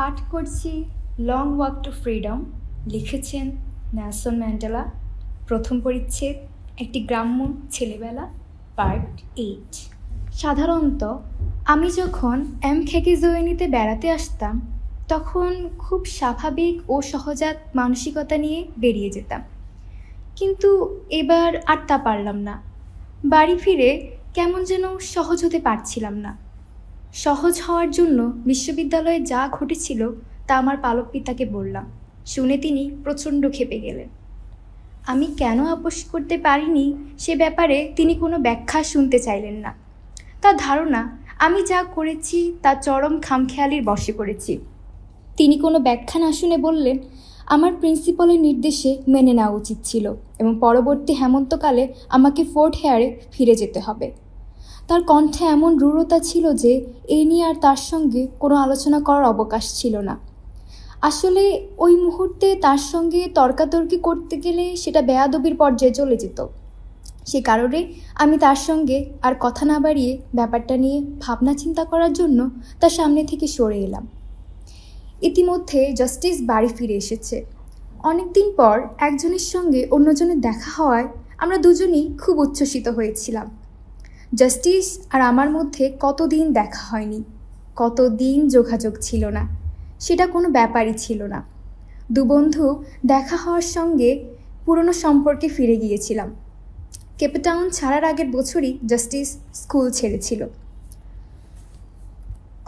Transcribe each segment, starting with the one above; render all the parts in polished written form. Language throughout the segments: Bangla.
পাঠ করছি লং ওয়াক টু ফ্রিডম, লিখেছেন নেলসন ম্যান্ডেলা। প্রথম পরিচ্ছেদ, একটি গ্রাম্য ছেলেবেলা, পার্ট 8। সাধারণত আমি যখন খেকিজোয়েনিতে বেড়াতে আসতাম তখন খুব স্বাভাবিক ও সহজাত মানসিকতা নিয়ে বেরিয়ে যেতাম, কিন্তু এবার আর তা পারলাম না। বাড়ি ফিরে কেমন যেন সহজ হতে পারছিলাম না। সহজ হওয়ার জন্য বিশ্ববিদ্যালয়ে যা ঘটেছিল তা আমার পালক পিতাকে বললাম। শুনে তিনি প্রচণ্ড ক্ষেপে গেলেন। আমি কেন আপোস করতে পারিনি সে ব্যাপারে তিনি কোনো ব্যাখ্যা শুনতে চাইলেন না। তার ধারণা আমি যা করেছি তা চরম খামখেয়ালির বশে করেছি। তিনি কোনো ব্যাখ্যা না শুনে বললেন, আমার প্রিন্সিপালের নির্দেশে মেনে নেওয়া উচিত ছিল এবং পরবর্তী হেমন্তকালে আমাকে ফোর্ট হেয়ারে ফিরে যেতে হবে। তার কণ্ঠে এমন রূঢ়তা ছিল যে এই নিয়ে আর তার সঙ্গে কোনো আলোচনা করার অবকাশ ছিল না। আসলে ওই মুহূর্তে তার সঙ্গে তর্কাতর্কি করতে গেলে সেটা বেয়াদবির পর্যায়ে চলে যেত। সে কারণে আমি তার সঙ্গে আর কথা না বাড়িয়ে ব্যাপারটা নিয়ে ভাবনা চিন্তা করার জন্য তার সামনে থেকে সরে এলাম। ইতিমধ্যে জাস্টিস বাড়ি ফিরে এসেছে। অনেকদিন পর একজনের সঙ্গে অন্যজনের দেখা হওয়ায় আমরা দুজনেই খুব উচ্ছ্বসিত হয়েছিলাম। জাস্টিস আর আমার মধ্যে কতদিন দেখা হয়নি, কতদিন যোগাযোগ ছিল না, সেটা কোনো ব্যাপারই ছিল না। দু বন্ধু দেখা হওয়ার সঙ্গে পুরনো সম্পর্কে ফিরে গিয়েছিলাম। কেপটাউন ছাড়ার আগের বছরই জাস্টিস স্কুল ছেড়েছিল।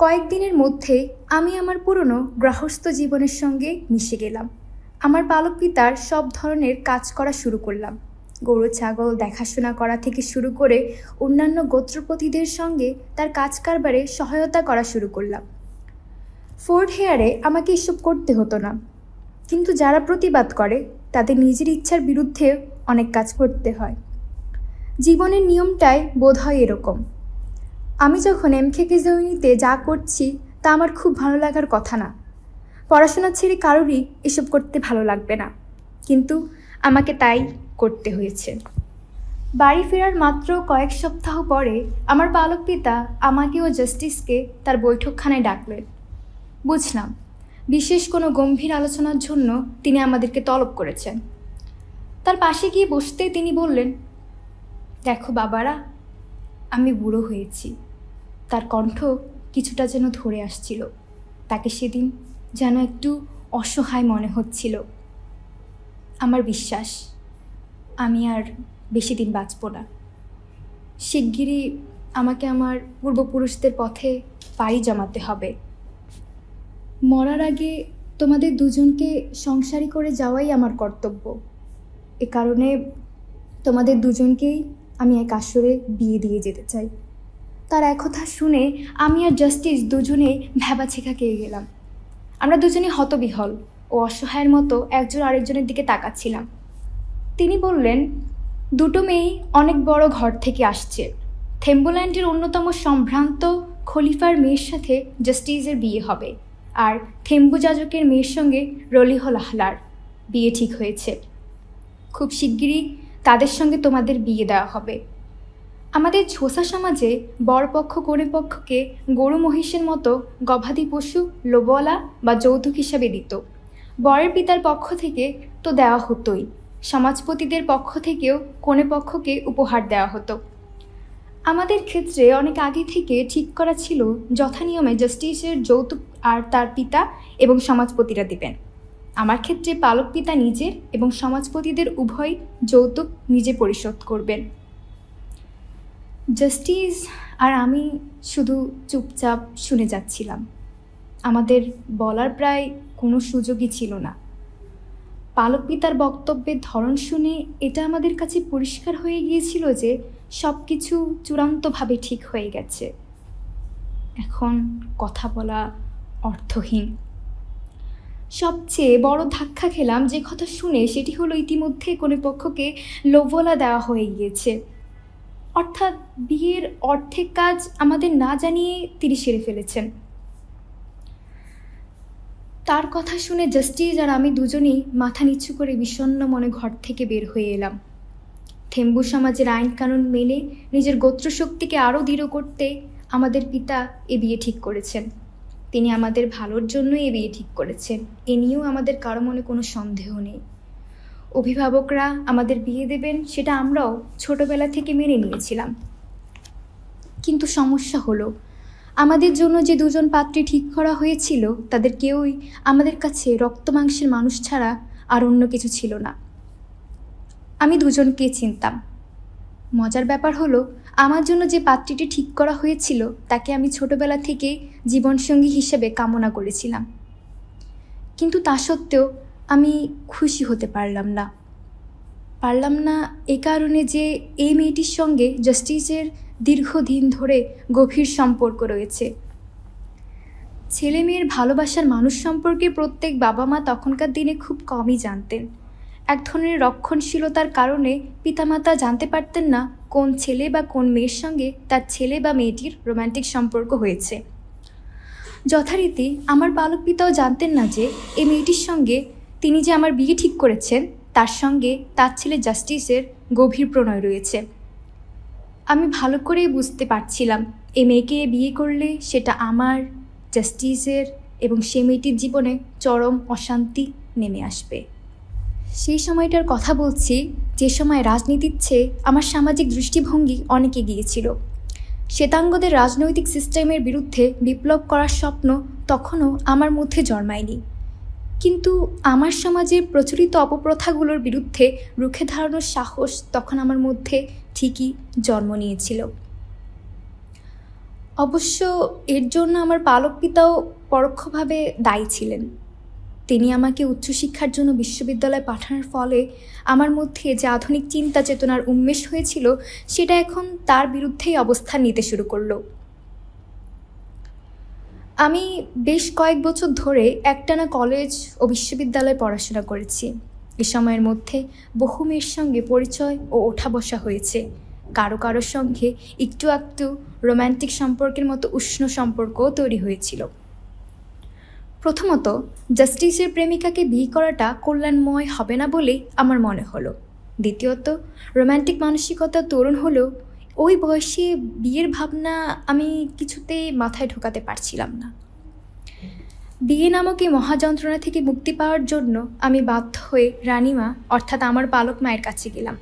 কয়েকদিনের মধ্যে আমি আমার পুরনো গৃহস্থ জীবনের সঙ্গে মিশে গেলাম। আমার পালক পিতার সব ধরনের কাজ করা শুরু করলাম। গরু ছাগল দেখাশোনা করা থেকে শুরু করে অন্যান্য গোত্রপতিদের সঙ্গে তার কাজ কারবারে সহায়তা করা শুরু করলাম। ফোর্ট হেয়ারে আমাকে এসব করতে হতো না, কিন্তু যারা প্রতিবাদ করে তাদের নিজের ইচ্ছার বিরুদ্ধে অনেক কাজ করতে হয়। জীবনের নিয়মটাই বোধ হয় এরকম। আমি যখন খেকিজোয়েনিতে যা করছি তা আমার খুব ভালো লাগার কথা না। পড়াশোনা ছেড়ে কারোরই এসব করতে ভালো লাগবে না, কিন্তু আমাকে তাই করতে হয়েছে। বাড়ি ফেরার মাত্র কয়েক সপ্তাহ পরে আমার পালক পিতা আমাকে ও জাস্টিসকে তার বৈঠকখানায় ডাকলেন। বুঝলাম বিশেষ কোনো গম্ভীর আলোচনার জন্য তিনি আমাদেরকে তলব করেছেন। তার পাশে গিয়ে বসতে তিনি বললেন, দেখো বাবারা, আমি বুড়ো হয়েছি। তার কণ্ঠ কিছুটা যেন ধরে আসছিল। তাকে সেদিন যেন একটু অসহায় মনে হচ্ছিল। আমার বিশ্বাস আমি আর বেশি দিন বাঁচব না। শিগগিরই আমাকে আমার পূর্বপুরুষদের পথে পাড়ি জমাতে হবে। মরার আগে তোমাদের দুজনকে সংসারী করে যাওয়াই আমার কর্তব্য। এ কারণে তোমাদের দুজনকেই আমি এক আসরে বিয়ে দিয়ে যেতে চাই। তার একথা শুনে আমি আর জাস্টিস দুজনেই ভ্যাবাছেকা খেয়ে গেলাম। আমরা দুজনেই হতবিহল ও অসহায়ের মতো একজন আরেকজনের দিকে তাকাচ্ছিলাম। তিনি বললেন, দুটো মেয়েই অনেক বড় ঘর থেকে আসছে। থেম্বুল্যান্ডের অন্যতম সম্ভ্রান্ত খলিফার মেয়ের সাথে জাস্টিসের বিয়ে হবে, আর থেম্বু যাজকের মেয়ের সঙ্গে রলিহলাহলার বিয়ে ঠিক হয়েছে। খুব শিগগিরই তাদের সঙ্গে তোমাদের বিয়ে দেওয়া হবে। আমাদের ছোসা সমাজে বরপক্ষ কনেপক্ষকে গরু মহিষের মতো গবাদি পশু লোবলা বা যৌতুক হিসাবে দিত। বরের পিতার পক্ষ থেকে তো দেওয়া হতোই, সমাজপতিদের পক্ষ থেকেও কনেপক্ষকে উপহার দেওয়া হতো। আমাদের ক্ষেত্রে অনেক আগে থেকে ঠিক করা ছিল যথানিয়মে জাস্টিসের যৌতুক আর তার পিতা এবং সমাজপতিরা দেবেন। আমার ক্ষেত্রে পালক পিতা নিজের এবং সমাজপতিদের উভয় যৌতুক নিজে পরিশোধ করবেন। জাস্টিস আর আমি শুধু চুপচাপ শুনে যাচ্ছিলাম। আমাদের বলার প্রায় কোনো সুযোগই ছিল না। পালক পিতার বক্তব্যের ধরন শুনে এটা আমাদের কাছে পরিষ্কার হয়ে গিয়েছিল যে সব কিছু চূড়ান্তভাবে ঠিক হয়ে গেছে। এখন কথা বলা অর্থহীন। সবচেয়ে বড় ধাক্কা খেলাম যে কথা শুনে, সেটি হলো ইতিমধ্যে কোনো পক্ষকে লোভলা দেওয়া হয়ে গিয়েছে। অর্থাৎ বিয়ের অর্ধেক কাজ আমাদের না জানিয়ে তিনি সেরে ফেলেছেন। তার কথা শুনে জাস্টিস আর আমি দুজনেই মাথা নিচু করে বিষণ্ণ মনে ঘর থেকে বের হয়ে এলাম। থেম্বু সমাজের আইন কানুন মেনে নিজের গোত্রশক্তিকে আরও দৃঢ় করতে আমাদের পিতা এ বিয়ে ঠিক করেছেন। তিনি আমাদের ভালোর জন্যই এই বিয়ে ঠিক করেছেন, এ নিয়েও আমাদের কারো মনে কোনো সন্দেহ নেই। অভিভাবকরা আমাদের বিয়ে দেবেন সেটা আমরাও ছোটবেলা থেকে মেনে নিয়েছিলাম। কিন্তু সমস্যা হলো, আমাদের জন্য যে দুজন পাত্রী ঠিক করা হয়েছিল তাদের কেউই আমাদের কাছে রক্ত মাংসের মানুষ ছাড়া আর অন্য কিছু ছিল না। আমি দুজনকে চিনতাম। মজার ব্যাপার হলো, আমার জন্য যে পাত্রীটি ঠিক করা হয়েছিল তাকে আমি ছোটবেলা থেকে জীবনসঙ্গী হিসেবে কামনা করেছিলাম, কিন্তু তা সত্ত্বেও আমি খুশি হতে পারলাম না এ কারণে যে এই মেয়েটির সঙ্গে জাস্টিসের দীর্ঘদিন ধরে গভীর সম্পর্ক রয়েছে। ছেলে মেয়ের ভালোবাসার মানুষ সম্পর্কে প্রত্যেক বাবা মা তখনকার দিনে খুব কমই জানতেন। এক ধরনের রক্ষণশীলতার কারণে পিতামাতা জানতে পারতেন না কোন ছেলে বা কোন মেয়ের সঙ্গে তার ছেলে বা মেয়েটির রোম্যান্টিক সম্পর্ক হয়েছে। যথারীতি আমার পালক পিতাও জানতেন না যে এই মেয়েটির সঙ্গে তিনি যে আমার বিয়ে ঠিক করেছেন তার সঙ্গে তার ছেলে জাস্টিসের গভীর প্রণয় রয়েছে। আমি ভালো করেই বুঝতে পারছিলাম এই মেয়েকে বিয়ে করলে সেটা আমার, জাস্টিসের এবং সে মেয়েটির জীবনে চরম অশান্তি নেমে আসবে। সেই সময়টার কথা বলছি যে সময় রাজনীতির চেয়ে আমার সামাজিক দৃষ্টিভঙ্গি অনেক এগিয়েছিল। শ্বেতাঙ্গদের রাজনৈতিক সিস্টেমের বিরুদ্ধে বিপ্লব করার স্বপ্ন তখনও আমার মধ্যে জন্মায়নি, কিন্তু আমার সমাজের প্রচলিত অপপ্রথাগুলোর বিরুদ্ধে রুখে দাঁড়ানোর সাহস তখন আমার মধ্যে ঠিকই জন্ম নিয়েছিল। অবশ্য এর জন্য আমার পালক পিতাও পরোক্ষভাবে দায়ী ছিলেন। তিনি আমাকে উচ্চশিক্ষার জন্য বিশ্ববিদ্যালয়ে পাঠানোর ফলে আমার মধ্যে যে আধুনিক চিন্তা চেতনার উন্মেষ হয়েছিল সেটা এখন তার বিরুদ্ধেই অবস্থান নিতে শুরু করলো। আমি বেশ কয়েক বছর ধরে একটানা কলেজ ও বিশ্ববিদ্যালয়ে পড়াশোনা করেছি। এ সময়ের মধ্যে বহু মেয়ের সঙ্গে পরিচয় ও ওঠা বসা হয়েছে। কারোর সঙ্গে একটু রোম্যান্টিক সম্পর্কের মতো উষ্ণ সম্পর্কও তৈরি হয়েছিল। প্রথমত, জাস্টিসের প্রেমিকাকে বিয়ে করাটা কল্যাণময় হবে না বলেই আমার মনে হলো। দ্বিতীয়ত, রোম্যান্টিক মানসিকতা তরুণ হলেও ওই বয়সে বিয়ের ভাবনা আমি কিছুতেই মাথায় ঢোকাতে পারছিলাম না। বিয়ে নামক এই মহাযন্ত্রণা থেকে মুক্তি পাওয়ার জন্য আমি বাধ্য হয়ে রানীমা অর্থাৎ আমার পালক মায়ের কাছে গেলাম।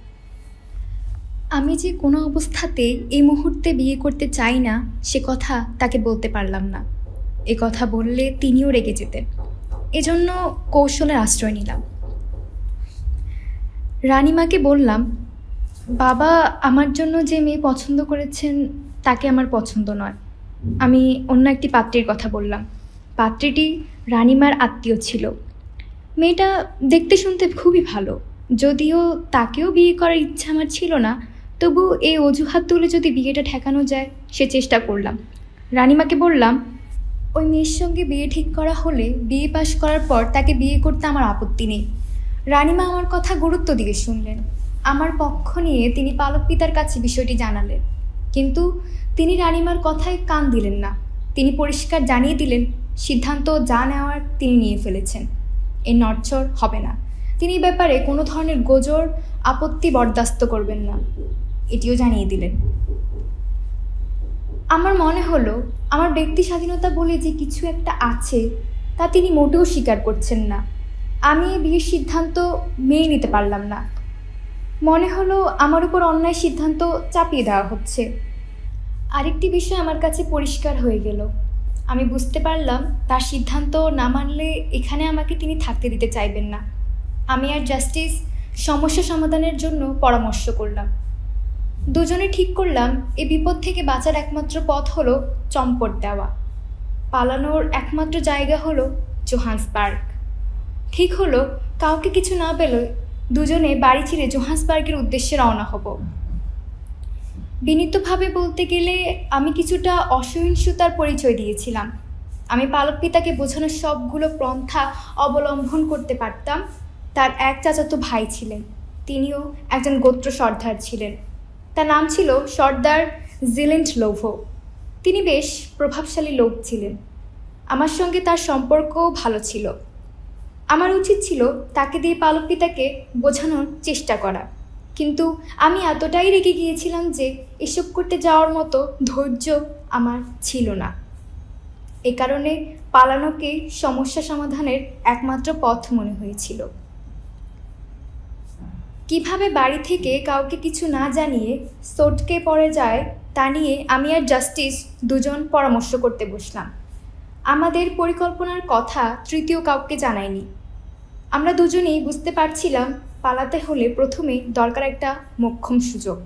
আমি যে কোনো অবস্থাতে এই মুহূর্তে বিয়ে করতে চাই না সে কথা তাকে বলতে পারলাম না। এ কথা বললে তিনিও রেগে যেতেন, এজন্য কৌশলের আশ্রয় নিলাম। রানীমাকে বললাম, বাবা আমার জন্য যে মেয়ে পছন্দ করেছেন তাকে আমার পছন্দ নয়। আমি অন্য একটি পাত্রীর কথা বললাম। পাত্রীটি রানীমার আত্মীয় ছিল। মেয়েটা দেখতে শুনতে খুবই ভালো, যদিও তাকেও বিয়ে করার ইচ্ছা আমার ছিল না, তবু এই অজুহাত তুলে যদি বিয়েটা ঠেকানো যায় সে চেষ্টা করলাম। রানীমাকে বললাম, ওই মেয়ের সঙ্গে বিয়ে ঠিক করা হলে বিয়ে পাশ করার পর তাকে বিয়ে করতে আমার আপত্তি নেই। রানীমা আমার কথা গুরুত্ব দিয়ে শুনলেন। আমার পক্ষ নিয়ে তিনি পালক পিতার কাছে বিষয়টি জানালেন, কিন্তু তিনি রানীমার কথায় কান দিলেন না। তিনি পরিষ্কার জানিয়ে দিলেন সিদ্ধান্ত যা নেওয়ার তিনি নিয়ে ফেলেছেন, এর নড়চড় হবে না। তিনি ব্যাপারে কোনো ধরনের গোজর আপত্তি বরদাস্ত করবেন না, এটিও জানিয়ে দিলেন। আমার মনে হলো আমার ব্যক্তি স্বাধীনতা বলে যে কিছু একটা আছে তা তিনি মোটেও স্বীকার করছেন না। আমি এই বিয়ের সিদ্ধান্ত মেনে নিতে পারলাম না। মনে হলো আমার উপর অন্যায় সিদ্ধান্ত চাপিয়ে দেওয়া হচ্ছে। আরেকটি বিষয় আমার কাছে পরিষ্কার হয়ে গেল। আমি বুঝতে পারলাম তার সিদ্ধান্ত না মানলে এখানে আমাকে তিনি থাকতে দিতে চাইবেন না। আমি আর জাস্টিস সমস্যা সমাধানের জন্য পরামর্শ করলাম। দুজনে ঠিক করলাম এই বিপদ থেকে বাঁচার একমাত্র পথ হলো চম্পট দেওয়া। পালানোর একমাত্র জায়গা হলো জোহান্সবার্গ। ঠিক হলো কাউকে কিছু না পেলে দুজনে বাড়ি ছেড়ে জোহান্সবার্গের উদ্দেশ্যে রওনা হব। বিনীতভাবে বলতে গেলে আমি কিছুটা অসহিষ্ণুতার পরিচয় দিয়েছিলাম। আমি পালক পিতাকে বোঝানোর সবগুলো পন্থা অবলম্বন করতে পারতাম। তার এক চাচাতো ভাই ছিলেন, তিনিও একজন গোত্র সর্দার ছিলেন। তার নাম ছিল সর্দার জিলেন্টলোভো। তিনি বেশ প্রভাবশালী লোক ছিলেন। আমার সঙ্গে তার সম্পর্কও ভালো ছিল। আমার উচিত ছিল তাকে দিয়ে পালক পিতাকে বোঝানোর চেষ্টা করা, কিন্তু আমি এতটাই রেগে গিয়েছিলাম যে এসব করতে যাওয়ার মতো ধৈর্য আমার ছিল না। এ কারণে পালানোকে সমস্যা সমাধানের একমাত্র পথ মনে হয়েছিল। কিভাবে বাড়ি থেকে কাউকে কিছু না জানিয়ে সটকে পড়ে যায় তা নিয়ে আমি আর জাস্টিস দুজন পরামর্শ করতে বসলাম। আমাদের পরিকল্পনার কথা তৃতীয় কাউকে জানাইনি। আমরা দুজনেই বুঝতে পারছিলাম পালাতে হলে প্রথমে দরকার একটা মোক্ষম সুযোগ।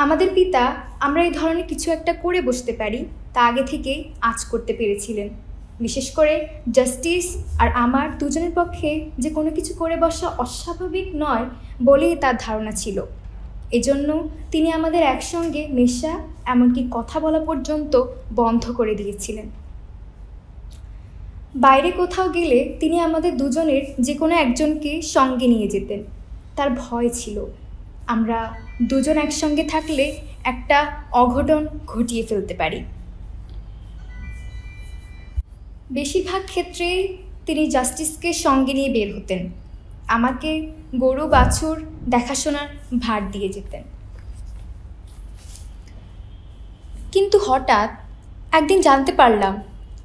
আমাদের পিতা আমরা এই ধরনের কিছু একটা করে বসতে পারি তা আগে থেকেই আঁচ করতে পেরেছিলেন। বিশেষ করে জাস্টিস আর আমার দুজনের পক্ষে যে কোনো কিছু করে বসা অস্বাভাবিক নয় বলেই তার ধারণা ছিল। এজন্য তিনি আমাদের একসঙ্গে মেশা এমনকি কথা বলা পর্যন্ত বন্ধ করে দিয়েছিলেন। বাইরে কোথাও গেলে তিনি আমাদের দুজনের যে কোনো একজনকে সঙ্গে নিয়ে যেতেন। তার ভয় ছিল আমরা দুজন একসঙ্গে থাকলে একটা অঘটন ঘটিয়ে ফেলতে পারি। বেশিরভাগ ক্ষেত্রেই তিনি জাস্টিসকে সঙ্গে নিয়ে বের হতেন, আমাকে গরু বাছুর দেখাশোনার ভার দিয়ে যেতেন। কিন্তু হঠাৎ একদিন জানতে পারলাম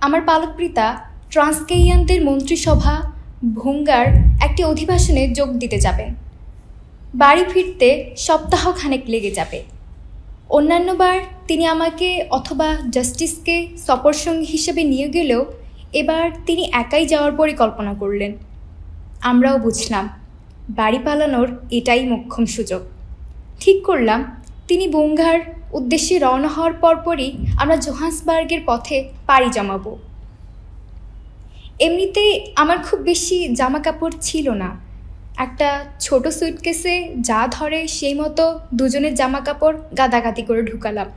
আমার পালক পিতা ট্রান্সকেইয়ানদের মন্ত্রিসভা ভঙ্গার একটি অধিবেশনে যোগ দিতে যাবেন। বাড়ি ফিরতে সপ্তাহখানেক লেগে যাবে। অন্যান্যবার তিনি আমাকে অথবা জাস্টিসকে সফরসঙ্গী হিসেবে নিয়ে গেলেও এবার তিনি একাই যাওয়ার পরিকল্পনা করলেন। আমরাও বুঝলাম বাড়ি পালানোর এটাই মোক্ষম সুযোগ। ঠিক করলাম তিনি ভঙ্গার উদ্দেশ্যে রওনা হওয়ার পরপরই আমরা জোহান্সবার্গের পথে পাড়ি জমাবো। এমনিতেই আমার খুব বেশি জামা কাপড় ছিল না। একটা ছোট সুটকেসে যা ধরে সেই মতো দুজনের জামা কাপড় গাদাগাদি করে ঢুকালাম।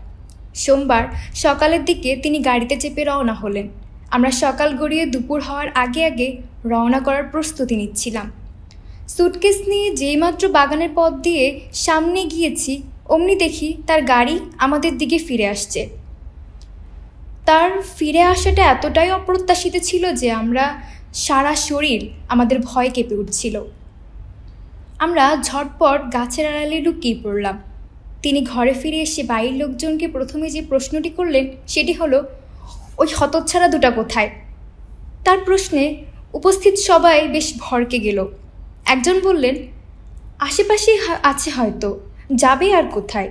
সোমবার সকালের দিকে তিনি গাড়িতে চেপে রওনা হলেন। আমরা সকাল গড়িয়ে দুপুর হওয়ার আগে আগে রওনা করার প্রস্তুতি নিচ্ছিলাম। সুটকেস নিয়ে যেইমাত্র বাগানের পথ দিয়ে সামনে গিয়েছি অমনি দেখি তার গাড়ি আমাদের দিকে ফিরে আসছে। তার ফিরে আসাটা এতটাই অপ্রত্যাশিত ছিল যে আমরা সারা শরীর আমাদের ভয় কেঁপে উঠছিল। আমরা ঝটপট গাছের আড়ালে লুকিয়ে পড়লাম। তিনি ঘরে ফিরে এসে বাড়ির লোকজনকে প্রথমে যে প্রশ্নটি করলেন সেটি হলো, ওই হতচ্ছাড়া দুটা কোথায়? তার প্রশ্নে উপস্থিত সবাই বেশ ভড়কে গেল। একজন বললেন, আশেপাশেই আছে হয়তো, যাবে আর কোথায়?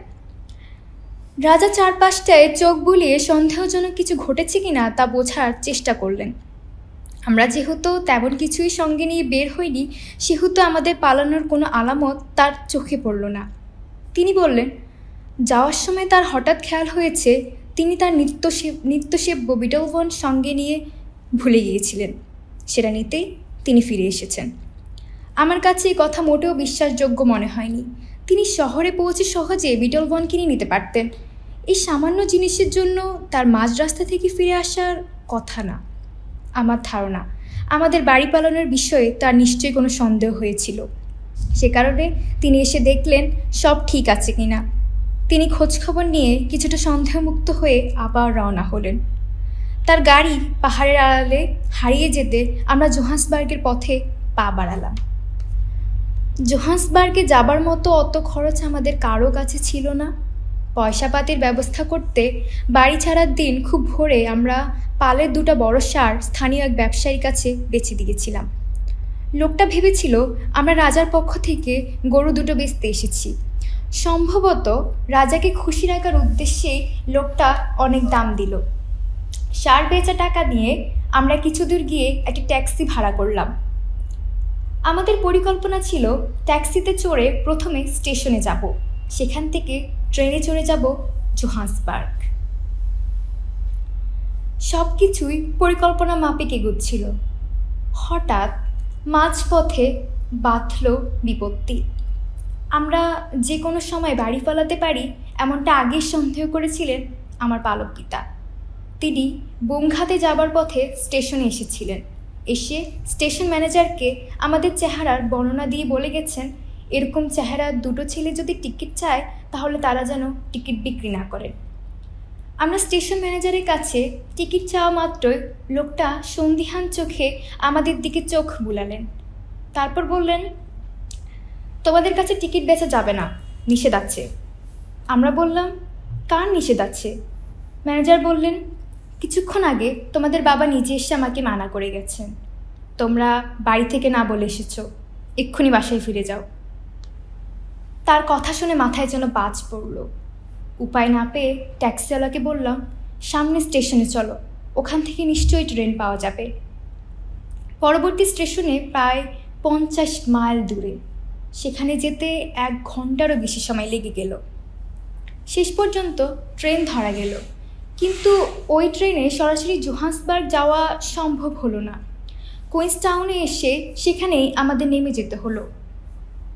রাজা চারপাশটায় চোখ বুলিয়ে সন্দেহজনক কিছু ঘটেছে কিনা তা বোঝার চেষ্টা করলেন। আমরা যেহেতু তেমন কিছুই সঙ্গে নিয়ে বের হইনি সেহেতু আমাদের পালানোর কোনো আলামত তার চোখে পড়ল না। তিনি বললেন, যাওয়ার সময় তার হঠাৎ খেয়াল হয়েছে তিনি তার নিত্যসেব্য বিটলভন সঙ্গে নিয়ে ভুলে গিয়েছিলেন। সেটা নিতেই তিনি ফিরে এসেছেন। আমার কাছে এই কথা মোটেও বিশ্বাসযোগ্য মনে হয়নি। তিনি শহরে পৌঁছে সহজে বিটলভন কিনে নিতে পারতেন। এই সামান্য জিনিসের জন্য তার মাঝ রাস্তা থেকে ফিরে আসার কথা না। আমার ধারণা আমাদের বাড়ি পালানোর বিষয়ে তার নিশ্চয়ই কোনো সন্দেহ হয়েছিল। সে কারণে তিনি এসে দেখলেন সব ঠিক আছে কিনা। তিনি খোঁজখবর নিয়ে কিছুটা সন্দেহমুক্ত হয়ে আবার রওনা হলেন। তার গাড়ি পাহাড়ের আড়ালে হারিয়ে যেতে আমরা জোহান্সবার্গের পথে পা বাড়ালাম। জোহান্সবার্গে যাবার মতো অত খরচ আমাদের কারো কাছে ছিল না। পয়সাপাতির ব্যবস্থা করতে বাড়ি ছাড়ার দিন খুব ভোরে আমরা পালের দুটো বড় সার স্থানীয় এক ব্যবসায়ীর কাছে বেচে দিয়েছিলাম। লোকটা ভেবেছিল আমরা রাজার পক্ষ থেকে গরু দুটো বেচতে এসেছি। সম্ভবত রাজাকে খুশি রাখার উদ্দেশ্যেই লোকটা অনেক দাম দিল। সার বেচা টাকা নিয়ে আমরা কিছু দূর গিয়ে একটি ট্যাক্সি ভাড়া করলাম। আমাদের পরিকল্পনা ছিল ট্যাক্সিতে চড়ে প্রথমে স্টেশনে যাব, সেখান থেকে ট্রেনে চড়ে যাব জোহান্সবার্গ। সব কিছুই পরিকল্পনা মাফিক এগোচ্ছিল। হঠাৎ মাঝপথে বাঁধল বিপত্তি। আমরা যে কোনো সময় বাড়ি পালাতে পারি এমনটা আগেই সন্দেহ করেছিলেন আমার পালক পিতা। তিনি বোমঘাতে যাবার পথে স্টেশনে এসেছিলেন। এসে স্টেশন ম্যানেজারকে আমাদের চেহারার বর্ণনা দিয়ে বলে গেছেন, এরকম চেহারার দুটো ছেলে যদি টিকিট চায় তাহলে তারা যেন টিকিট বিক্রি না করে। আমরা স্টেশন ম্যানেজারের কাছে টিকিট চাওয়া মাত্রই লোকটা সন্দিহান চোখে আমাদের দিকে চোখ বুলালেন। তারপর বললেন, তোমাদের কাছে টিকিট বেচা যাবে না, নিষেধ আছে। আমরা বললাম, কার নিষেধ আছে? ম্যানেজার বললেন, কিছুক্ষণ আগে তোমাদের বাবা নিজে এসে আমাকে মানা করে গেছেন। তোমরা বাড়ি থেকে না বলে এসেছ, এক্ষুনি বাসায় ফিরে যাও। তার কথা শুনে মাথায় যেন বাজ পড়ল। উপায় না পেয়ে ট্যাক্সিওয়ালাকে বললাম, সামনে স্টেশনে চলো, ওখান থেকে নিশ্চয়ই ট্রেন পাওয়া যাবে। পরবর্তী স্টেশনে প্রায় 50 মাইল দূরে, সেখানে যেতে 1 ঘন্টারও বেশি সময় লেগে গেল। শেষ পর্যন্ত ট্রেন ধরা গেল, কিন্তু ওই ট্রেনে সরাসরি জোহান্সবার্গ যাওয়া সম্ভব হলো না। কুইন্সটাউনে এসে সেখানেই আমাদের নেমে যেতে হলো।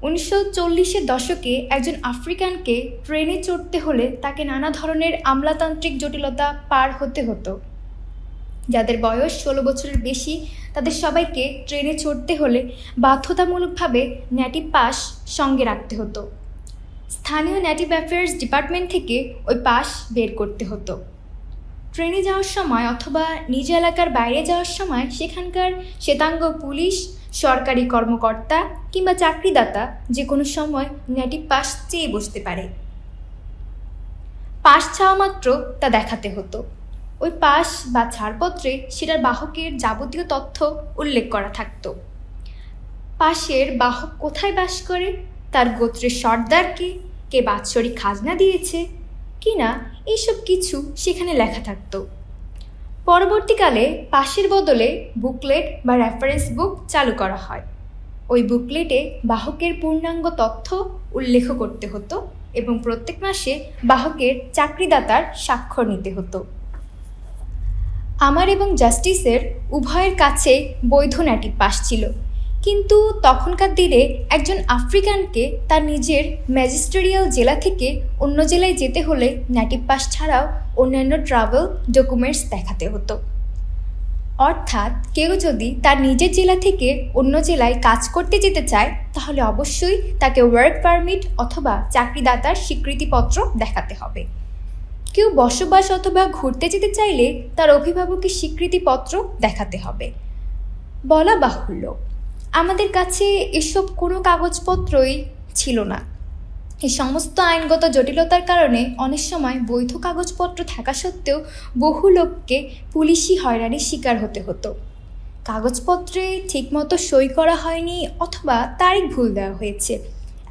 1940-এর দশকে একজন আফ্রিকানকে ট্রেনে চড়তে হলে তাকে নানা ধরনের আমলাতান্ত্রিক জটিলতা পার হতে হতো। যাদের বয়স 16 বছরের বেশি তাদের সবাইকে ট্রেনে চড়তে হলে বাধ্যতামূলকভাবে নেটিভ পাস সঙ্গে রাখতে হতো। স্থানীয় নেটিভ অ্যাফেয়ার্স ডিপার্টমেন্ট থেকে ওই পাস বের করতে হতো। ট্রেনে যাওয়ার সময় অথবা নিজ এলাকার বাইরে যাওয়ার সময় সেখানকার শ্বেতাঙ্গ পুলিশ, সরকারি কর্মকর্তা কিংবা চাকরিদাতা যে কোনো সময় নেটিভ পাস চেয়ে বসতে পারে। পাস চাওয়া মাত্র তা দেখাতে হতো। ওই পাস বা ছাড়পত্রে সেটার বাহকের যাবতীয় তথ্য উল্লেখ করা থাকত। পাশের বাহক কোথায় বাস করে, তার গোত্রের সর্দারকে, কে বাৎসরিক খাজনা দিয়েছে কিনা, এইসব কিছু সেখানে লেখা থাকত। পরবর্তীকালে পাশের বদলে বুকলেট বা রেফারেন্স বুক চালু করা হয়। ওই বুকলেটে বাহকের পূর্ণাঙ্গ তথ্য উল্লেখ করতে হতো এবং প্রত্যেক মাসে বাহকের চাকরিদাতার স্বাক্ষর নিতে হতো। আমার এবং জাস্টিসের উভয়ের কাছে বৈধ নেটিভ পাস ছিল, কিন্তু তখনকার দিনে একজন আফ্রিকানকে তার নিজের ম্যাজিস্ট্রেরিয়াল জেলা থেকে অন্য জেলায় যেতে হলে নেটিভ পাস ছাড়াও অন্যান্য ট্রাভেল ডকুমেন্টস দেখাতে হতো। অর্থাৎ কেউ যদি তার নিজের জেলা থেকে অন্য জেলায় কাজ করতে যেতে চায় তাহলে অবশ্যই তাকে ওয়ার্ক পারমিট অথবা চাকরিদাতার স্বীকৃতিপত্র দেখাতে হবে। কেউ বসবাস অথবা ঘুরতে যেতে চাইলে তার অভিভাবকের স্বীকৃতিপত্র দেখাতে হবে। বলা বাহুল্য, আমাদের কাছে এসব কোনো কাগজপত্রই ছিল না। এই সমস্ত আইনগত জটিলতার কারণে অনেক সময় বৈধ কাগজপত্র থাকা সত্ত্বেও বহু লোককে পুলিশি হয়রানির শিকার হতে হতো। কাগজপত্রে ঠিকমতো সই করা হয়নি অথবা তারিখ ভুল দেওয়া হয়েছে,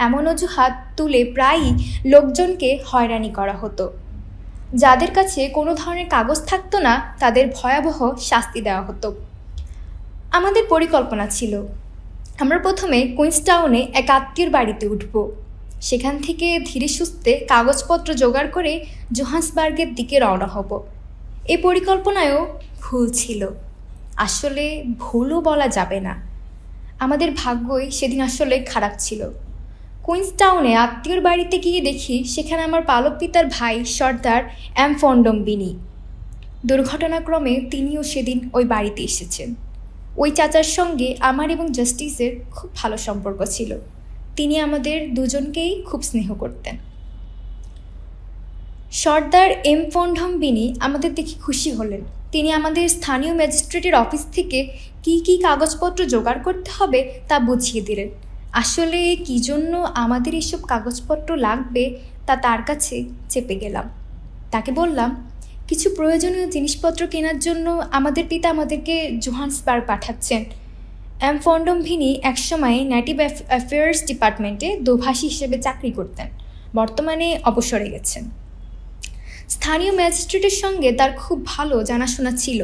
এমন অজুহাত তুলে প্রায়ই লোকজনকে হয়রানি করা হতো। যাদের কাছে কোনো ধরনের কাগজ থাকতো না তাদের ভয়াবহ শাস্তি দেওয়া হতো। আমাদের পরিকল্পনা ছিল, আমরা প্রথমে কুইন্সটাউনে এক আত্মীয়র বাড়িতে উঠব, সেখান থেকে ধীরে সুস্থে কাগজপত্র জোগাড় করে জোহান্সবার্গের দিকে রওনা হব। এই পরিকল্পনায়ও ভুল ছিল, আসলে ভুলও বলা যাবে না। আমাদের ভাগ্যই সেদিন আসলে খারাপ ছিল। কুইন্সটাউনে আত্মীয়র বাড়িতে গিয়ে দেখি সেখানে আমার পালক পিতার ভাই সর্দার এম ফন্ডম বিনি। দুর্ঘটনাক্রমে তিনিও সেদিন ওই বাড়িতে এসেছেন। ওই চাচার সঙ্গে আমার এবং জাস্টিসের খুব ভালো সম্পর্ক ছিল। তিনি আমাদের দুজনকেই খুব স্নেহ করতেন। সর্দার এম ফন্ডম বিনি আমাদের দেখে খুশি হলেন। তিনি আমাদের স্থানীয় ম্যাজিস্ট্রেটের অফিস থেকে কি কি কাগজপত্র জোগাড় করতে হবে তা বুঝিয়ে দিলেন। আসলে কী জন্য আমাদের এসব কাগজপত্র লাগবে তা তার কাছে চেপে গেলাম। তাকে বললাম, কিছু প্রয়োজনীয় জিনিসপত্র কেনার জন্য আমাদের পিতা আমাদেরকে জোহান্সবার্গ পাঠাচ্ছেন। এম ফন্ডম ভিনি একসময় নেটিভ অ্যাফেয়ার্স ডিপার্টমেন্টে দোভাষী হিসেবে চাকরি করতেন, বর্তমানে অবসরে গেছেন। স্থানীয় ম্যাজিস্ট্রেটের সঙ্গে তার খুব ভালো জানাশোনা ছিল।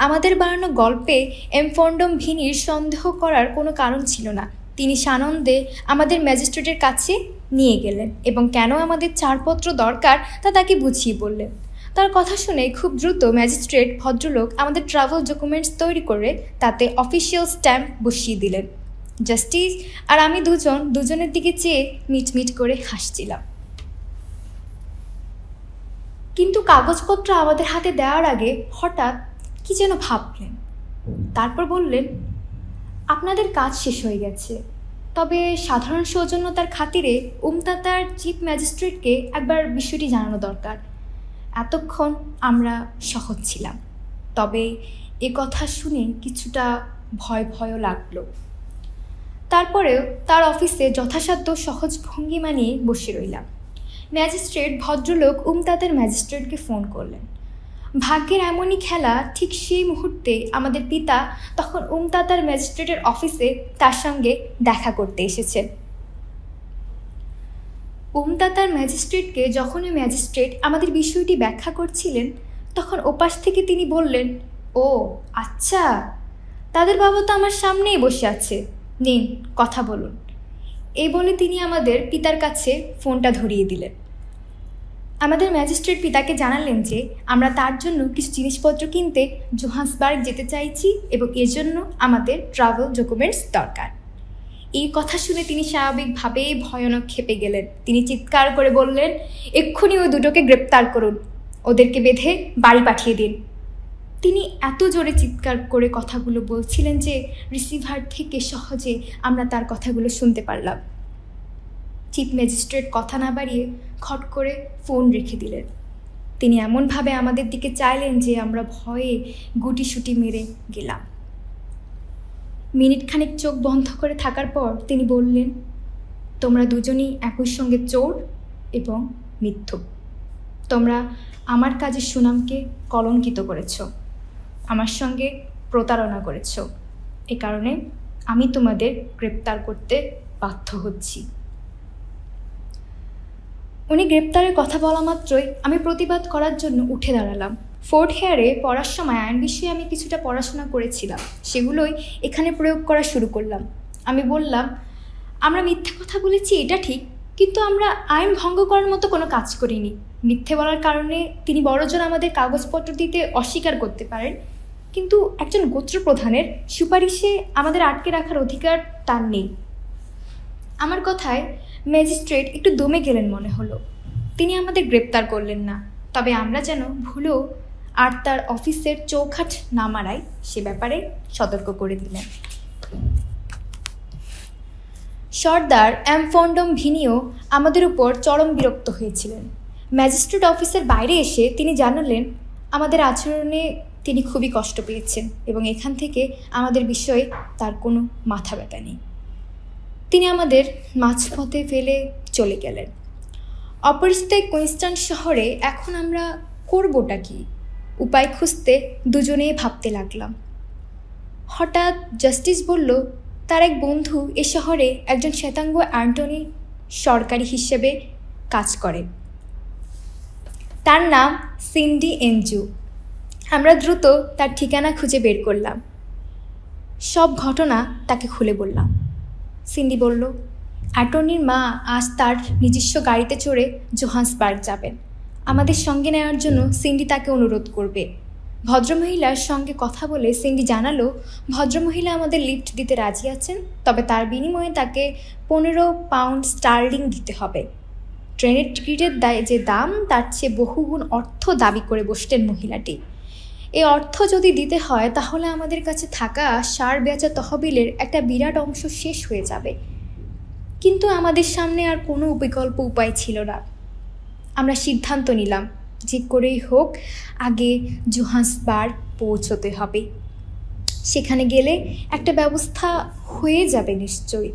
আমাদের বানানো গল্পে এম ফন্ডম ভিনির সন্দেহ করার কোনো কারণ ছিল না। তিনি সানন্দে আমাদের ম্যাজিস্ট্রেটের কাছে নিয়ে গেলেন এবং কেন আমাদের ছাড়পত্র দরকার তা তাকে বুঝিয়ে বললেন। তার কথা শুনে খুব দ্রুত ম্যাজিস্ট্রেট ভদ্রলোক আমাদের ট্রাভেল ডকুমেন্টস তৈরি করে তাতে অফিসিয়াল স্ট্যাম্প বসিয়ে দিলেন। জাস্টিস আর আমি দুজনের দিকে চেয়ে মিটমিট করে হাসছিলাম। কিন্তু কাগজপত্র আমাদের হাতে দেওয়ার আগে হঠাৎ কি যেন ভাবলেন। তারপর বললেন, আপনাদের কাজ শেষ হয়ে গেছে, তবে সাধারণ সৌজন্যতার খাতিরে উমতাতার চিফ ম্যাজিস্ট্রেটকে একবার বিষয়টি জানানো দরকার। এতক্ষণ আমরা সহজ ছিলাম, তবে এ কথা শুনে কিছুটা ভয়ও লাগলো। তারপরেও তার অফিসে যথাসাধ্য সহজ ভঙ্গিমা নিয়ে বসে রইলাম। ম্যাজিস্ট্রেট ভদ্রলোক উমতাতের ম্যাজিস্ট্রেটকে ফোন করলেন। ভাগ্যের এমনই খেলা, ঠিক সেই মুহূর্তে আমাদের পিতা তখন উমতাতার ম্যাজিস্ট্রেটের অফিসে তার সঙ্গে দেখা করতে এসেছেন। উমতাতার ম্যাজিস্ট্রেটকে যখন ওই ম্যাজিস্ট্রেট আমাদের বিষয়টি ব্যাখ্যা করছিলেন, তখন ওপাশ থেকে তিনি বললেন, ও আচ্ছা, তাদের বাবা তো আমার সামনেই বসে আছে, নিন কথা বলুন। এই বলে তিনি আমাদের পিতার কাছে ফোনটা ধরিয়ে দিলেন। আমাদের ম্যাজিস্ট্রেট পিতাকে জানালেন যে আমরা তার জন্য কিছু জিনিসপত্র কিনতে জোহান্সবার্গ যেতে চাইছি এবং এজন্য আমাদের ট্রাভেল ডকুমেন্টস দরকার। এই কথা শুনে তিনি স্বাভাবিকভাবেই ভয়ানক ক্ষেপে গেলেন। তিনি চিৎকার করে বললেন, এক্ষুনি ওই দুটোকে গ্রেপ্তার করুন, ওদেরকে বেঁধে বাড়ি পাঠিয়ে দিন। তিনি এত জোরে চিৎকার করে কথাগুলো বলছিলেন যে রিসিভার থেকে সহজে আমরা তার কথাগুলো শুনতে পারলাম। চিফ ম্যাজিস্ট্রেট কথা না বাড়িয়ে খট করে ফোন রেখে দিলেন। তিনি এমনভাবে আমাদের দিকে চাইলেন যে আমরা ভয়ে গুটিসুটি মেরে গেলাম। মিনিট খানিক চোখ বন্ধ করে থাকার পর তিনি বললেন, তোমরা দুজনই একই সঙ্গে চোর এবং মিথ্যুক। তোমরা আমার কাজের সুনামকে কলঙ্কিত করেছ, আমার সঙ্গে প্রতারণা করেছ। এ কারণে আমি তোমাদের গ্রেপ্তার করতে বাধ্য হচ্ছি। উনি গ্রেপ্তারের কথা বলা মাত্রই আমি প্রতিবাদ করার জন্য উঠে দাঁড়ালাম। ফোর্ট হেয়ারে পড়ার সময় আইন বিষয়ে আমি কিছুটা পড়াশোনা করেছিলাম, সেগুলোই এখানে প্রয়োগ করা শুরু করলাম। আমি বললাম, আমরা মিথ্যে কথা বলেছি এটা ঠিক, কিন্তু আমরা আইন ভঙ্গ করার মতো কোনো কাজ করিনি। মিথ্যে বলার কারণে তিনি বড়জন আমাদের কাগজপত্র দিতে অস্বীকার করতে পারেন, কিন্তু একজন গোত্রপ্রধানের সুপারিশে আমাদের আটকে রাখার অধিকার তার নেই। আমার কথায় ম্যাজিস্ট্রেট একটু দমে গেলেন মনে হলো। তিনি আমাদের গ্রেপ্তার করলেন না, তবে আমরা যেন ভুলেও আর তার অফিসের চৌখাট না মারাই সে ব্যাপারে সতর্ক করে দিলেন। সর্দার ফন্ডম ভিনিও আমাদের উপর চরম বিরক্ত হয়েছিলেন। ম্যাজিস্ট্রেট অফিসের বাইরে এসে তিনি জানালেন আমাদের আচরণে তিনি খুবই কষ্ট পেয়েছেন এবং এখান থেকে আমাদের বিষয়ে তার কোনো মাথা ব্যথা নেই। তিনি আমাদের মাঝপথে ফেলে চলে গেলেন। অপরিচিত কুইন্সটন শহরে এখন আমরা করবোটা কি, উপায় খুঁজতে দুজনেই ভাবতে লাগলাম। হঠাৎ জাস্টিস বলল তার এক বন্ধু এ শহরে একজন শ্বেতাঙ্গ অ্যান্টনি সরকারি হিসেবে কাজ করে। তার নাম সিন্ডি এনজু। আমরা দ্রুত তার ঠিকানা খুঁজে বের করলাম, সব ঘটনা তাকে খুলে বললাম। সিন্ডি বলল, অ্যাটর্নির মা আজ তার নিজস্ব গাড়িতে চড়ে জোহান্সবার্গ যাবেন। আমাদের সঙ্গে নেওয়ার জন্য সিন্ডি তাকে অনুরোধ করবে। ভদ্রমহিলার সঙ্গে কথা বলে সিন্ডি জানালো ভদ্রমহিলা আমাদের লিফট দিতে রাজি আছেন, তবে তার বিনিময়ে তাকে 15 পাউন্ড স্টার্লিং দিতে হবে। ট্রেনের টিকিটের যে দাম তার চেয়ে বহুগুণ অর্থ দাবি করে বসলেন মহিলাটি। এই অর্থ যদি দিতে হয় তাহলে আমাদের কাছে থাকা সার বেচা তহবিলের একটা বিরাট অংশ শেষ হয়ে যাবে, কিন্তু আমাদের সামনে আর কোনো বিকল্প উপায় ছিল না। আমরা সিদ্ধান্ত নিলাম যে করেই হোক আগে জোহান্সবার্গ পৌঁছতে হবে। সেখানে গেলে একটা ব্যবস্থা হয়ে যাবে নিশ্চয়ই।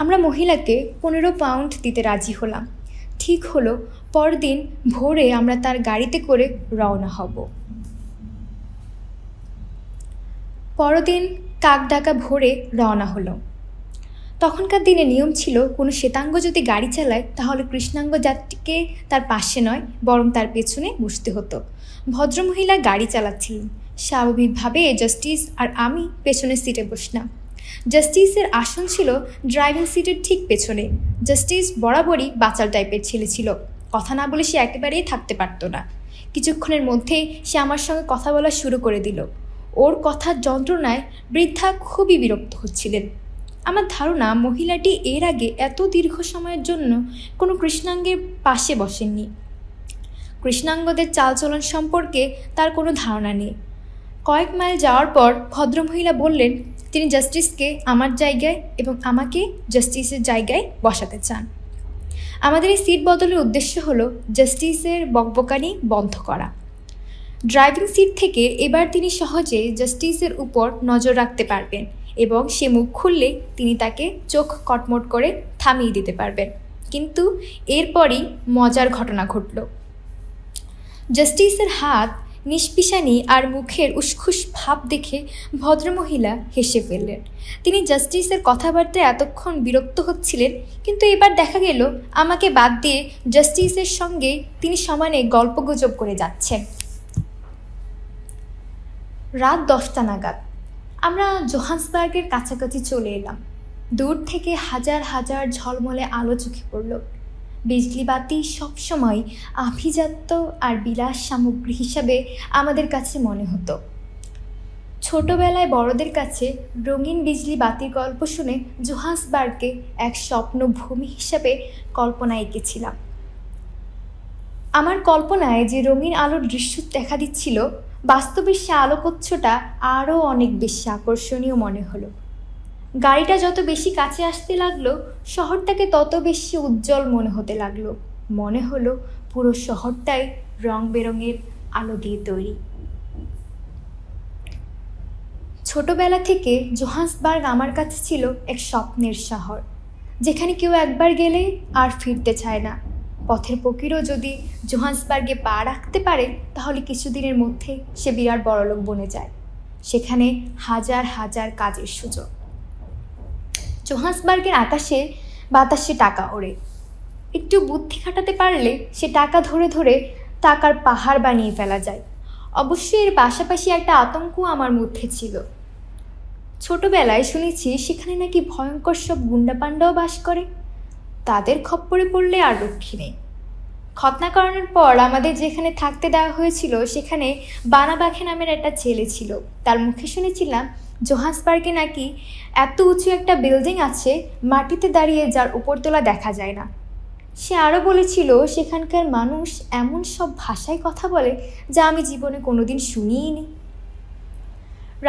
আমরা মহিলাকে 15 পাউন্ড দিতে রাজি হলাম। ঠিক হলো, পরদিন ভোরে আমরা তার গাড়িতে করে রওনা হব। পরদিন কাকডাকা ভোরে রওনা হলো। তখনকার দিনে নিয়ম ছিল কোনো শ্বেতাঙ্গ যদি গাড়ি চালায় তাহলে কৃষ্ণাঙ্গ যাত্রীকে তার পাশে নয় বরং তার পেছনে বসতে হতো। ভদ্রমহিলা গাড়ি চালাচ্ছিলেন। স্বাভাবিকভাবে জাস্টিস আর আমি পেছনের সিটে বসলাম। জাস্টিসের আসন ছিল ড্রাইভিং সিটের ঠিক পেছনে। জাস্টিস বরাবরই বাচাল টাইপের ছেলে ছিল, কথা না বলে সে একেবারেই থাকতে পারত না। কিছুক্ষণের মধ্যেই সে আমার সঙ্গে কথা বলা শুরু করে দিল। ওর কথার যন্ত্রণায় বৃদ্ধা খুবই বিরক্ত হচ্ছিলেন। আমার ধারণা মহিলাটি এর আগে এত দীর্ঘ সময়ের জন্য কোনো কৃষ্ণাঙ্গের পাশে বসেননি। কৃষ্ণাঙ্গদের চালচলন সম্পর্কে তার কোনো ধারণা নেই। কয়েক মাইল যাওয়ার পর ভদ্রমহিলা বললেন তিনি জাস্টিসকে আমার জায়গায় এবং আমাকে জাস্টিসের জায়গায় বসাতে চান। আমাদের এই সিট বদলের উদ্দেশ্য হলো জাস্টিসের বকবকানি বন্ধ করা। ড্রাইভিং সিট থেকে এবার তিনি সহজে জাস্টিসের উপর নজর রাখতে পারবেন এবং সে মুখ খুললে তিনি তাকে চোখ কটমট করে থামিয়ে দিতে পারবেন। কিন্তু এরপরই মজার ঘটনা ঘটল। জাস্টিসের হাত নিষ্পিসানি আর মুখের উসখুস ভাব দেখে ভদ্রমহিলা হেসে ফেললেন। তিনি জাস্টিসের কথাবার্তায় এতক্ষণ বিরক্ত হচ্ছিলেন, কিন্তু এবার দেখা গেল আমাকে বাদ দিয়ে জাস্টিসের সঙ্গে তিনি সমানে গল্পগুজব করে যাচ্ছেন। রাত 10টা নাগাদ আমরা জোহান্সবার্গের কাছাকাছি চলে এলাম। দূর থেকে হাজার হাজার ঝলমলে আলো চোখে পড়ল। বিজলি বাতি সবসময় আভিজাত্য আর বিলাস সামগ্রী হিসাবে আমাদের কাছে মনে হতো। ছোটবেলায় বড়দের কাছে রঙিন বিজলি বাতির গল্প শুনে জোহান্সবার্গকে এক স্বপ্নভূমি হিসাবে কল্পনায় এঁকেছিলাম। আমার কল্পনায় যে রঙিন আলোর দৃশ্য দেখা দিচ্ছিল, বাস্তবে সে আলোকচ্ছটা আরও অনেক বেশি আকর্ষণীয় মনে হলো। গাড়িটা যত বেশি কাছে আসতে লাগলো, শহরটাকে তত বেশি উজ্জ্বল মনে হতে লাগলো। মনে হলো পুরো শহরটাই রং বেরঙের আলো দিয়ে তৈরি। ছোটবেলা থেকে জোহান্সবার্গ আমার কাছে ছিল এক স্বপ্নের শহর, যেখানে কেউ একবার গেলে আর ফিরতে চায় না। পথের ফকিরও যদি জোহান্সবার্গে পা রাখতে পারে, তাহলে কিছুদিনের মধ্যে সে বিরাট বড়লোক বনে যায়। সেখানে হাজার হাজার কাজের সুযোগ। জোহান্সবার্গের আকাশে বাতাসে টাকা ওড়ে। একটু বুদ্ধি খাটাতে পারলে সে টাকা ধরে ধরে টাকার পাহাড় বানিয়ে ফেলা যায়। অবশ্যই এর পাশাপাশি একটা আতঙ্ক আমার মধ্যে ছিল। ছোটবেলায় শুনেছি সেখানে নাকি ভয়ঙ্কর সব গুন্ডা পান্ডাও বাস করে। তাদের খপ্পরে পড়লে আর রক্ষী নেই। খতনা করানোর পর আমাদের যেখানে থাকতে দেওয়া হয়েছিল, সেখানে বানাবাখে নামের একটা ছেলে ছিল। তার মুখে শুনেছিলাম জোহান্সবার্গে নাকি এত উঁচু একটা বিল্ডিং আছে, মাটিতে দাঁড়িয়ে যার উপরতলা দেখা যায় না। সে আরও বলেছিল সেখানকার মানুষ এমন সব ভাষায় কথা বলে যা আমি জীবনে কোনোদিন শুনিইনি।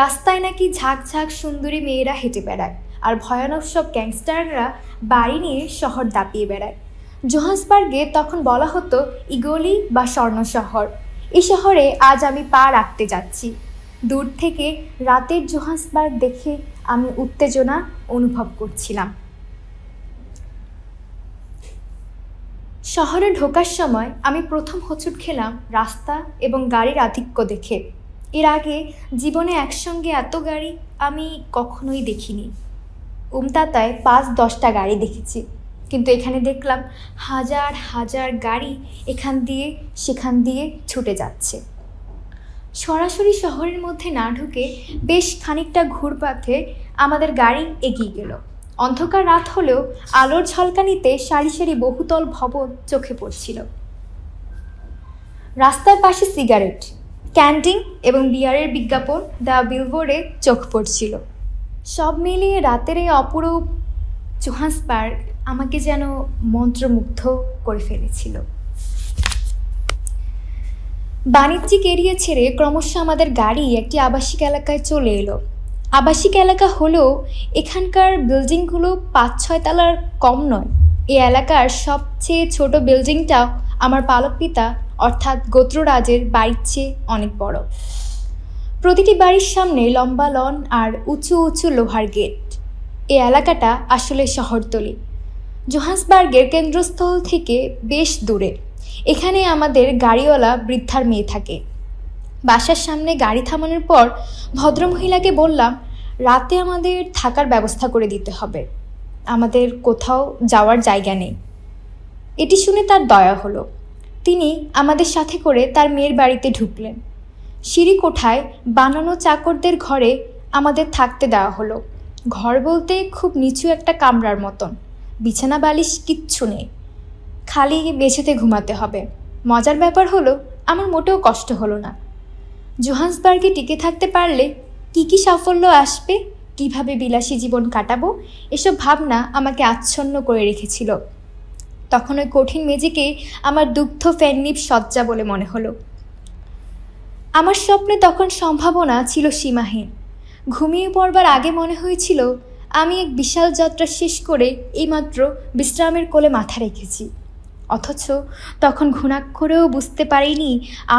রাস্তায় নাকি ঝাঁক ঝাঁক সুন্দরী মেয়েরা হেঁটে বেড়ায়, আর ভয়ানক সব গ্যাংস্টাররা বাড়ি নিয়ে শহর দাপিয়ে বেড়ায়। জোহান্সবার্গে তখন বলা হতো ইগলি বা স্বর্ণ শহর। এই শহরে আজ আমি পা রাখতে যাচ্ছি। দূর থেকে রাতের জোহান্সবার্গ দেখে আমি উত্তেজনা অনুভব করছিলাম। শহরে ঢোকার সময় আমি প্রথম হোঁচট খেলাম রাস্তা এবং গাড়ির আধিক্য দেখে। এর আগে জীবনে একসঙ্গে এত গাড়ি আমি কখনোই দেখিনি। উমতাতায় 5-10টা গাড়ি দেখেছি, কিন্তু এখানে দেখলাম হাজার হাজার গাড়ি এখান দিয়ে সেখান দিয়ে ছুটে যাচ্ছে। সরাসরি শহরের মধ্যে না ঢুকে বেশ খানিকটা ঘুরপথে আমাদের গাড়ি এগিয়ে গেল। অন্ধকার রাত হলেও আলোর ঝলকানিতে সারি সারি বহুতল ভবন চোখে পড়ছিল। রাস্তার পাশে সিগারেট, ক্যান্টিন এবং বিয়ারের বিজ্ঞাপন দেওয়া বিলবোর্ডে চোখ পড়ছিল। সব মিলিয়ে রাতের এই অপরূপ জোহান্সবার্গ আমাকে যেন মন্ত্রমুগ্ধ করে ফেলেছিল। বাণিজ্যিক এরিয়া ছেড়ে ক্রমশ আমাদের গাড়ি একটি আবাসিক এলাকায় চলে এলো। আবাসিক এলাকা হলেও এখানকার বিল্ডিংগুলো 5-6 তলার কম নয়। এই এলাকার সবচেয়ে ছোট বিল্ডিংটাও আমার পালক পিতা অর্থাৎ গোত্ররাজের বাড়ির চেয়ে অনেক বড়। প্রতিটি বাড়ির সামনে লম্বা লন আর উঁচু উঁচু লোহার গেট। এই এলাকাটা আসলে শহরতলি, জোহান্সবার্গের কেন্দ্রস্থল থেকে বেশ দূরে। এখানে আমাদের গাড়িওয়ালা বৃদ্ধার মেয়ে থাকে। বাসার সামনে গাড়ি থামানোর পর ভদ্রমহিলাকে বললাম রাতে আমাদের থাকার ব্যবস্থা করে দিতে হবে, আমাদের কোথাও যাওয়ার জায়গা নেই। এটি শুনে তার দয়া হলো। তিনি আমাদের সাথে করে তার মেয়ের বাড়িতে ঢুকলেন। সিঁড়ি কোঠায় বানানো চাকরদের ঘরে আমাদের থাকতে দেওয়া হলো। ঘর বলতে খুব নিচু একটা কামরার মতন, বিছানা বালিশ কিচ্ছু নেই, খালি মেঝেতে ঘুমাতে হবে। মজার ব্যাপার হলো আমার মোটেও কষ্ট হলো না। জোহান্সবার্গে টিকে থাকতে পারলে কি কি সাফল্য আসবে, কিভাবে বিলাসী জীবন কাটাবো, এসব ভাবনা আমাকে আচ্ছন্ন করে রেখেছিল। তখন ওই কঠিন মেঝেকে আমার দুগ্ধ ফেন্নিপ সজ্জা বলে মনে হলো। আমার স্বপ্নে তখন সম্ভাবনা ছিল সীমাহীন। ঘুমিয়ে পড়বার আগে মনে হয়েছিল আমি এক বিশাল যাত্রা শেষ করে এইমাত্র বিশ্রামের কোলে মাথা রেখেছি। অথচ তখন ঘুণাক্ষরেও বুঝতে পারিনি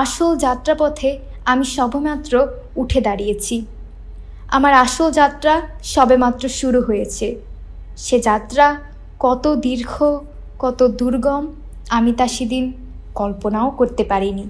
আসল যাত্রাপথে আমি সবেমাত্র উঠে দাঁড়িয়েছি। আমার আসল যাত্রা সবেমাত্র শুরু হয়েছে। সে যাত্রা কত দীর্ঘ, কত দুর্গম আমি তা সেদিন কল্পনাও করতে পারিনি।